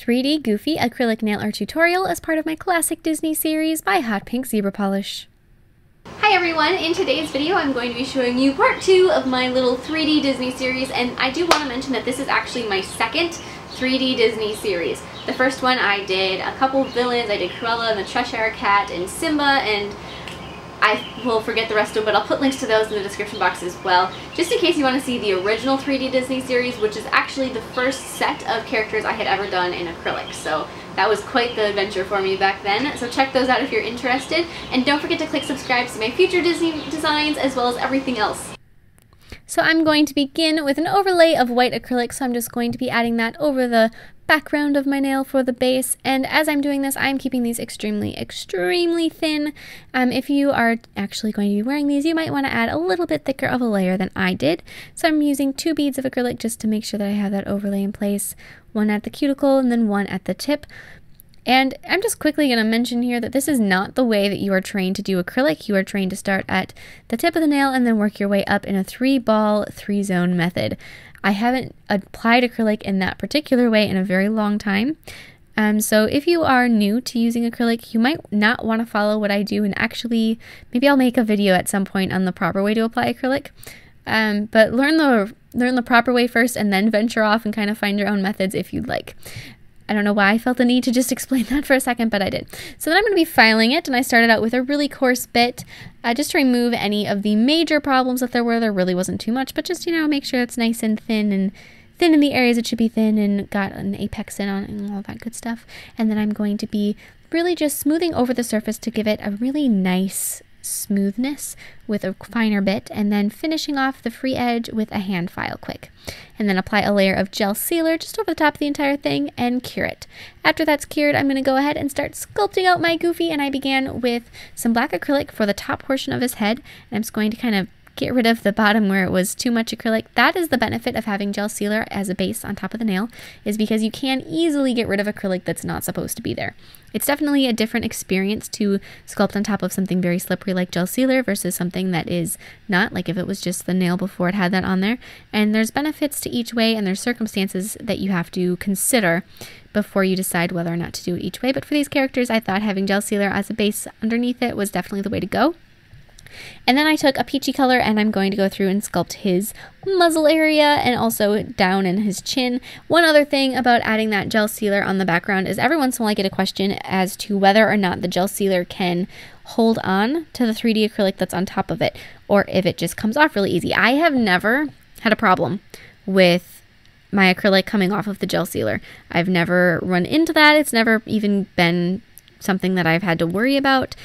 3D Goofy acrylic nail art tutorial as part of my classic Disney series by Hot Pink Zebra Polish. Hi everyone, in today's video I'm going to be showing you part 2 of my little 3D Disney series, and I do want to mention that this is actually my second 3D Disney series. The first one I did a couple villains. I did Cruella and the Cheshire Cat and Simba, and I will forget the rest of them, but I'll put links to those in the description box as well, just in case you want to see the original 3D Disney series, which is actually the first set of characters I had ever done in acrylic. So that was quite the adventure for me back then. So check those out if you're interested, and don't forget to click subscribe to my future Disney designs as well as everything else. So I'm going to begin with an overlay of white acrylic, so I'm just going to be adding that over the background of my nail for the base, and as I'm doing this I'm keeping these extremely thin. If you are actually going to be wearing these, you might want to add a little bit thicker of a layer than I did. So I'm using 2 beads of acrylic just to make sure that I have that overlay in place, one at the cuticle and then one at the tip. And I'm just quickly going to mention here that this is not the way that you are trained to do acrylic. You are trained to start at the tip of the nail and then work your way up in a 3-ball, 3-zone method. I haven't applied acrylic in that particular way in a very long time. So if you are new to using acrylic, you might not want to follow what I do, and actually maybe I'll make a video at some point on the proper way to apply acrylic. But learn the proper way first and then venture off and kind of find your own methods if you'd like. I don't know why I felt the need to just explain that for a second, but I did. So then I'm going to be filing it, and I started out with a really coarse bit just to remove any of the major problems that there were. There really wasn't too much, but just, you know, make sure it's nice and thin in the areas it should be thin and got an apex in on it and all that good stuff. And then I'm going to be really just smoothing over the surface to give it a really nice smoothness with a finer bit, and then finishing off the free edge with a hand file quick. And then apply a layer of gel sealer just over the top of the entire thing and cure it. After that's cured, I'm going to go ahead and start sculpting out my Goofy, and I began with some black acrylic for the top portion of his head, and I'm just going to kind of get rid of the bottom where it was too much acrylic. That is the benefit of having gel sealer as a base on top of the nail, is because you can easily get rid of acrylic that's not supposed to be there. It's definitely a different experience to sculpt on top of something very slippery like gel sealer versus something that is not, like if it was just the nail before it had that on there. And there's benefits to each way, and there's circumstances that you have to consider before you decide whether or not to do it each way. But for these characters, I thought having gel sealer as a base underneath it was definitely the way to go. And then I took a peachy color, and I'm going to go through and sculpt his muzzle area and also down in his chin. One other thing about adding that gel sealer on the background is every once in a while I get a question as to whether or not the gel sealer can hold on to the 3D acrylic that's on top of it, or if it just comes off really easy. I have never had a problem with my acrylic coming off of the gel sealer. I've never run into that. It's never even been something that I've had to worry about.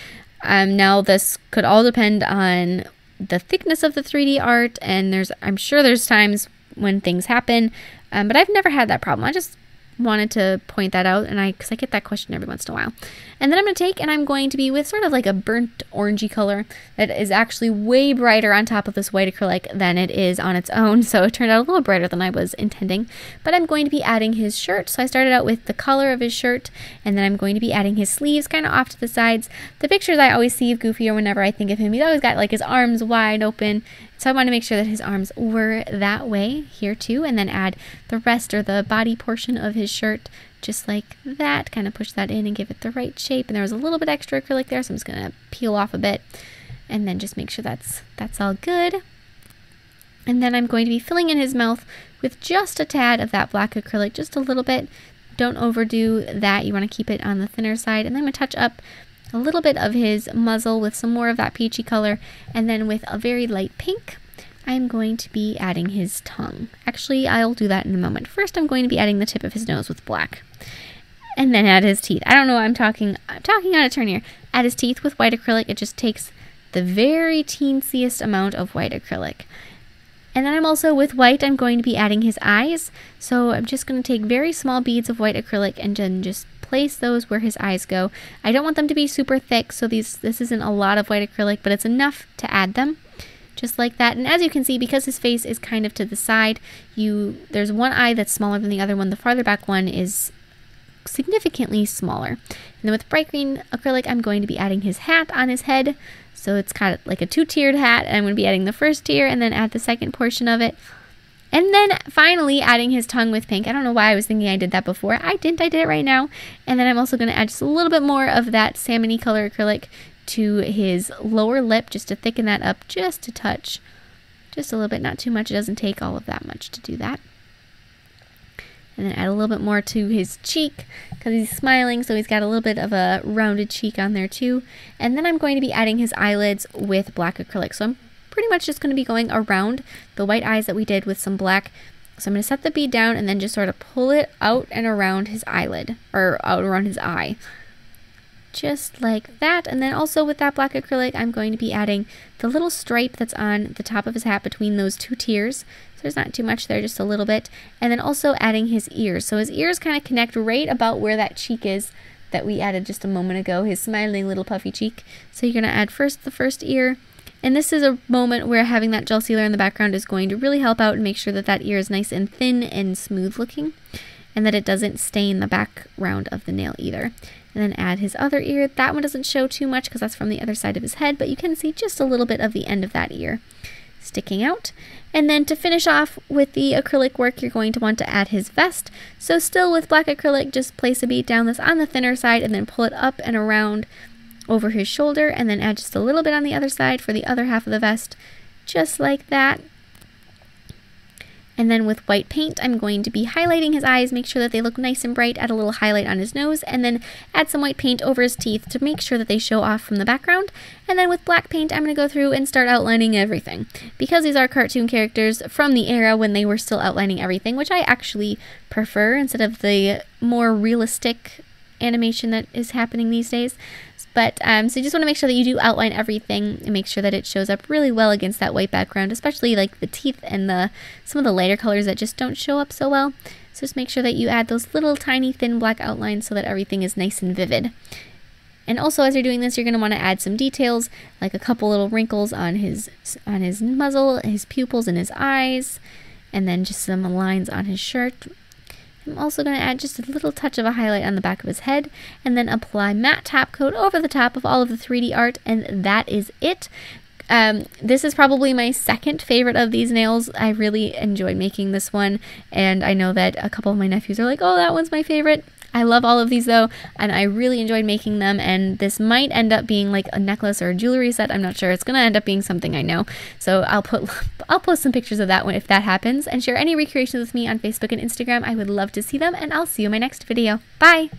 Now this could all depend on the thickness of the 3D art, and I'm sure there's times when things happen, but I've never had that problem. I just wanted to point that out, and because I get that question every once in a while. And then I'm going to take, and I'm going to be with sort of like a burnt orangey color that is actually way brighter on top of this white acrylic than it is on its own, so it turned out a little brighter than I was intending. But I'm going to be adding his shirt, so I started out with the color of his shirt, and then I'm going to be adding his sleeves kind of off to the sides. The pictures I always see of Goofy, or whenever I think of him, he's always got like his arms wide open, so I want to make sure that his arms were that way here too, and then add the rest, or the body portion of his shirt just like that. Kind of push that in and give it the right shape. And there was a little bit extra acrylic there, so I'm just going to peel off a bit and then just make sure that's all good. And then I'm going to be filling in his mouth with just a tad of that black acrylic, just a little bit. Don't overdo that. You want to keep it on the thinner side. And then I'm going to touch up a little bit of his muzzle with some more of that peachy color, and then with a very light pink I'm going to be adding his tongue. Actually, I'll do that in a moment. First, I'm going to be adding the tip of his nose with black, and then add his teeth. I don't know why I'm talking out of turn here. Add his teeth with white acrylic. It just takes the very teensiest amount of white acrylic. And then I'm also, with white, I'm going to be adding his eyes. So I'm just going to take very small beads of white acrylic and then just place those where his eyes go. I don't want them to be super thick, so this isn't a lot of white acrylic, but it's enough to add them. Just like that. And as you can see, because his face is kind of to the side, there's one eye that's smaller than the other one. The farther back one is significantly smaller. And then with bright green acrylic, I'm going to be adding his hat on his head. So it's kind of like a 2-tiered hat, and I'm going to be adding the first tier and then add the second portion of it. And then finally adding his tongue with pink. I don't know why I was thinking I did that before. I didn't. I did it right now. And then I'm also going to add just a little bit more of that salmony color acrylic to his lower lip just to thicken that up just a touch. Just a little bit, not too much. It doesn't take all of that much to do that. And then add a little bit more to his cheek because he's smiling, so he's got a little bit of a rounded cheek on there too. And then I'm going to be adding his eyelids with black acrylic. So I'm pretty much just going to be going around the white eyes that we did with some black. So I'm going to set the bead down and then just sort of pull it out and around his eyelid, or out around his eye. Just like that. And then also with that black acrylic, I'm going to be adding the little stripe that's on the top of his hat between those two tiers. So there's not too much there, just a little bit. And then also adding his ears. So his ears kind of connect right about where that cheek is that we added just a moment ago, his smiling little puffy cheek. So you're going to add first the first ear. And this is a moment where having that gel sealer in the background is going to really help out and make sure that that ear is nice and thin and smooth looking, and that it doesn't stain the background of the nail either. And then add his other ear. That one doesn't show too much because that's from the other side of his head, but you can see just a little bit of the end of that ear sticking out. And then to finish off with the acrylic work, you're going to want to add his vest. So still with black acrylic, just place a bead down this on the thinner side and then pull it up and around over his shoulder, and then add just a little bit on the other side for the other half of the vest, just like that. And then with white paint, I'm going to be highlighting his eyes, make sure that they look nice and bright, add a little highlight on his nose, and then add some white paint over his teeth to make sure that they show off from the background. And then with black paint, I'm going to go through and start outlining everything. Because these are cartoon characters from the era when they were still outlining everything, which I actually prefer instead of the more realistic animation that is happening these days. But so you just want to make sure that you do outline everything and make sure that it shows up really well against that white background, especially like the teeth and some of the lighter colors that just don't show up so well. So just make sure that you add those little tiny thin black outlines so that everything is nice and vivid. And also as you're doing this, you're going to want to add some details, like a couple little wrinkles on his muzzle, his pupils, and his eyes, and then just some lines on his shirt. I'm also going to add just a little touch of a highlight on the back of his head, and then apply matte top coat over the top of all of the 3D art, and that is it. This is probably my second favorite of these nails. I really enjoyed making this one, and I know that a couple of my nephews are like, oh, that one's my favorite. I love all of these though, and I really enjoyed making them, and this might end up being like a necklace or a jewelry set. I'm not sure. It's going to end up being something, I know. So I'll post some pictures of that one if that happens, and share any recreations with me on Facebook and Instagram. I would love to see them, and I'll see you in my next video. Bye!